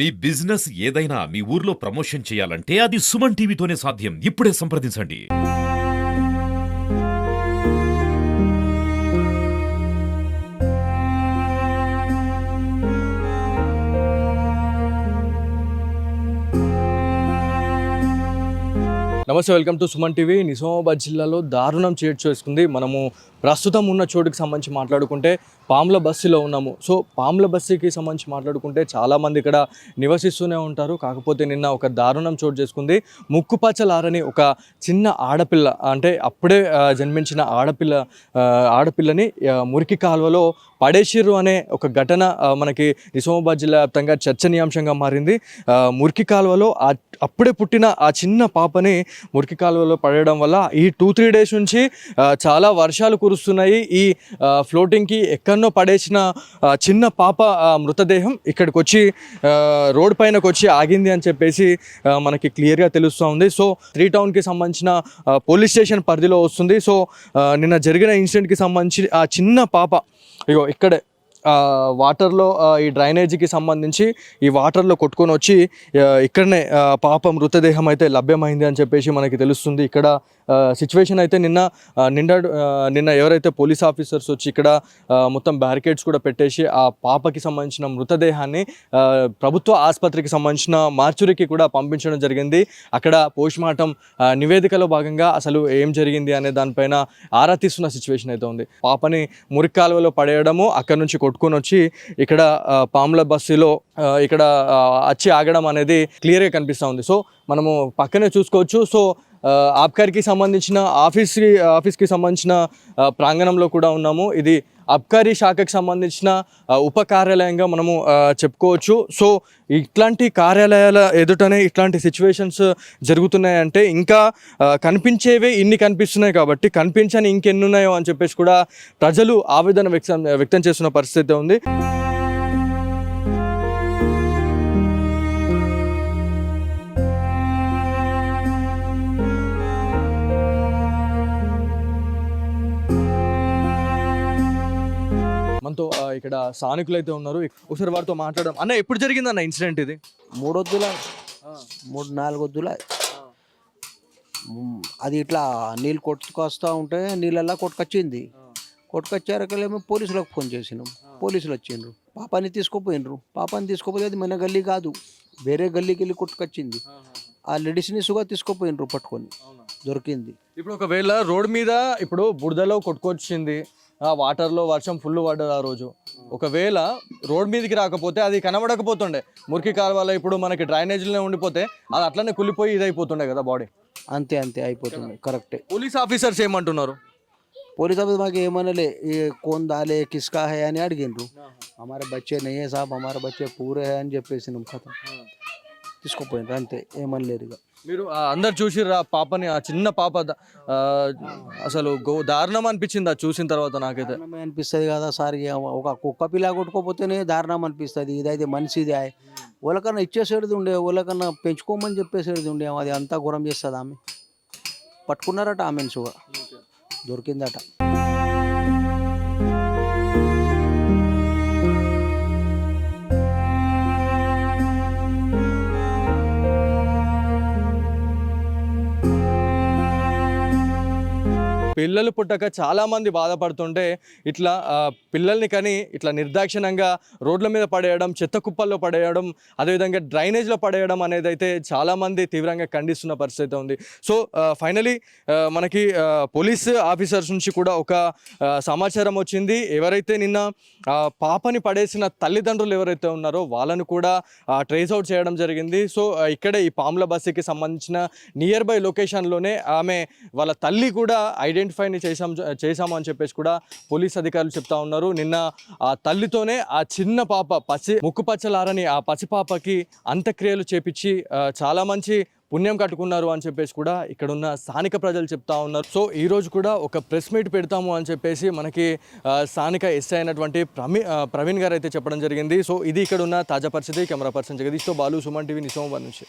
మీ business ఏదైనా మీ ఊర్లో promotion చేయాలంటే అది సుమన్ టీవీతోనే సాధ్యం. ఇప్పుడే సంప్రదించండి. నమస్తే, welcome to Suman TV. Nizamabad జిల్లాలో దారుణం చోటు చేసుకుంది. మనము ప్రస్తుతం ఉన్న చోటుకి సంబంధించి మాట్లాడుకుంటే పాముల బస్తీలో ఉన్నాము. సో పాముల బస్తీకి సంబంధించి మాట్లాడుకుంటే చాలామంది ఇక్కడ నివసిస్తూనే ఉంటారు. కాకపోతే నిన్న ఒక దారుణం చోటు చేసుకుంది. ముక్కుపచ్చలారని ఒక చిన్న ఆడపిల్ల, అంటే అప్పుడే జన్మించిన ఆడపిల్లని మురికి కాలువలో పడేసిర్రు అనే ఒక ఘటన మనకి నిజామాబాద్ జిల్లా వ్యాప్తంగా చర్చనీయాంశంగా మారింది. మురికి కాలువలో అప్పుడే పుట్టిన ఆ చిన్న పాపని మురికి కాలువలో పడేయడం వల్ల ఈ 2-3 డేస్ నుంచి చాలా వర్షాలు కురుస్తున్నాయి. ఈ ఫ్లోటింగ్కి ఎక్కడనో పడేసిన చిన్న పాప మృతదేహం ఇక్కడికి వచ్చి రోడ్ పైనకి వచ్చి ఆగింది అని చెప్పేసి మనకి క్లియర్గా తెలుస్తూ ఉంది. సో 3 టౌన్కి సంబంధించిన పోలీస్ స్టేషన్ పరిధిలో వస్తుంది. సో నిన్న జరిగిన ఇన్సిడెంట్కి సంబంధించి ఆ చిన్న పాప ఇగో ఇక్కడే వాటర్లో ఈ డ్రైనేజీకి సంబంధించి ఈ వాటర్లో కొట్టుకొని వచ్చి ఇక్కడనే పాప మృతదేహం అయితే లభ్యమైంది అని చెప్పేసి మనకి తెలుస్తుంది. ఇక్కడ సిచ్యువేషన్ అయితే నిన్న ఎవరైతే పోలీస్ ఆఫీసర్స్ వచ్చి ఇక్కడ మొత్తం బ్యారికేడ్స్ కూడా పెట్టేసి ఆ పాపకి సంబంధించిన మృతదేహాన్ని ప్రభుత్వ ఆసుపత్రికి సంబంధించిన మార్చురీకి కూడా పంపించడం జరిగింది. అక్కడ పోస్ట్మార్టం నివేదికలో భాగంగా అసలు ఏం జరిగింది అనే దానిపైన ఆరా తీస్తున్న సిచ్యువేషన్ అయితే ఉంది. పాపని మురికి కాలువలో పడేయడము, అక్కడ నుంచి కొట్టుకొని వచ్చి ఇక్కడ పాముల బస్తీలో ఇక్కడ వచ్చి ఆగడం అనేది క్లియర్గా కనిపిస్తూ ఉంది. సో మనము పక్కనే చూసుకోవచ్చు. సో ఆబ్కారీకి సంబంధించిన ఆఫీస్కి సంబంధించిన ప్రాంగణంలో కూడా ఉన్నాము. ఇది అబ్కారీ శాఖకు సంబంధించిన ఉప కార్యాలయంగా మనము చెప్పుకోవచ్చు. సో ఇట్లాంటి కార్యాలయాల ఎదుటనే ఇట్లాంటి సిచ్యువేషన్స్ జరుగుతున్నాయంటే ఇంకా కనిపించేవే ఇన్ని కనిపిస్తున్నాయి కాబట్టి కనిపించని ఇంకెన్ని ఉన్నాయో అని చెప్పేసి కూడా ప్రజలు ఆవేదన వ్యక్తం చేస్తున్న పరిస్థితి ఉంది. మనతో ఇక్కడ స్థానికులు అయితే ఉన్నారు. ఒకసారి వారితో మాట్లాడడం. అన్న, ఎప్పుడు జరిగిందన్న ఇన్సిడెంట్ ఇది? 3-4 వద్దుల అది ఇట్లా నీళ్ళు కొట్టుకొస్తూ ఉంటే నీళ్ళల్లా కొట్టుకొచ్చారకేమో పోలీసులకు ఫోన్ చేసినాం. పోలీసులు వచ్చిండ్రు, పాపాని తీసుకుపోయినరు. పాపాని తీసుకుపోతే అది మన గల్లీ కాదు, వేరే గల్లీకి వెళ్ళి కొట్టుకొచ్చింది. ఆ లేడీస్ని సుగా తీసుకుపోయినరు, పట్టుకొని దొరికింది. ఇప్పుడు ఒకవేళ రోడ్ మీద ఇప్పుడు బురదలో కొట్టుకొచ్చింది, వాటర్లో వర్షం ఫుల్ పడ్డది ఆ రోజు, ఒకవేళ రోడ్ మీదకి రాకపోతే అది కనబడకపోతుండే. మురికి కాలువలో ఇప్పుడు మనకి డ్రైనేజీలో ఉండిపోతే అది అట్లనే కుళ్ళిపోయి ఇదైపోతుండే కదా బాడీ. అంతే అయిపోతుంది. కరెక్టే. పోలీస్ ఆఫీసర్స్ ఏమంటున్నారు? పోలీస్ ఆఫీస్ మాకు ఏమనలే, కోన్ దాలే కిస్కా హే అని అడిగిండ్రు. హమారే బచ్చే నయ్యే సాబ్, హమారే బచ్చే పూరే హే అని చెప్పేసి ఖతం తీసుకుపోయినారు. అంతే, ఏమనలేరు. ఇక మీరు అందరు చూసిర్రా పాపని, ఆ చిన్న పాప అసలు దారుణం అనిపించింది అది చూసిన తర్వాత. నాకైతే అనిపిస్తుంది కదా సార్, ఒక కుక్క పిల్ల కొట్టుకోపోతేనే దారుణం అనిపిస్తుంది. ఇదైతే మనిషిది, వాళ్ళకన్నా ఇచ్చేసేది ఉండే, వాళ్ళకన్నా పెంచుకోమని చెప్పేసేది ఉండే. అది అంతా ఘోరం చేస్తుంది. ఆమె పట్టుకున్నారట, ఆమెను సుగా దొరికిందట. పిల్లలు పుట్టక చాలామంది బాధపడుతుంటే ఇట్లా పిల్లల్ని కానీ ఇట్లా నిర్దాక్షిణ్యంగా రోడ్ల మీద పడేయడం, చెత్త కుప్పల్లో పడేయడం, అదేవిధంగా డ్రైనేజ్లో పడేయడం అనేది అయితే చాలామంది తీవ్రంగా ఖండిస్తున్న పరిస్థితి ఉంది. సో ఫైనలీ మనకి పోలీస్ ఆఫీసర్స్ నుంచి కూడా ఒక సమాచారం వచ్చింది. ఎవరైతే నిన్న పాపని పడేసిన తల్లిదండ్రులు ఎవరైతే ఉన్నారో వాళ్ళను కూడా ట్రేస్ అవుట్ చేయడం జరిగింది. సో ఇక్కడే ఈ పాముల బస్తీకి సంబంధించిన నియర్ బై లొకేషన్లోనే ఆమె వాళ్ళ తల్లి కూడా ఐడెంటిఫైని చేశాము అని చెప్పేసి కూడా పోలీస్ అధికారులు చెప్తా ఉన్నారు. నిన్న ఆ తల్లితోనే ఆ చిన్న పాప ముక్కుపచ్చలారని ఆ పసిపాపకి అంత్యక్రియలు చేపించి చాలా మంచి పుణ్యం కట్టుకున్నారు అని చెప్పేసి కూడా ఇక్కడున్న స్థానిక ప్రజలు చెప్తా ఉన్నారు. సో ఈరోజు కూడా ఒక ప్రెస్ మీట్ పెడతాము అని చెప్పేసి మనకి స్థానిక ఎస్ఐ అయినటువంటి ప్రవీణ్ గారు అయితే చెప్పడం జరిగింది. సో ఇది ఇక్కడ ఉన్న తాజా పరిస్థితి. కెమెరా పర్సన్ జగదీష్తో బాలు, సుమన్ టీవీ, నిజామాబాద్ నుంచి.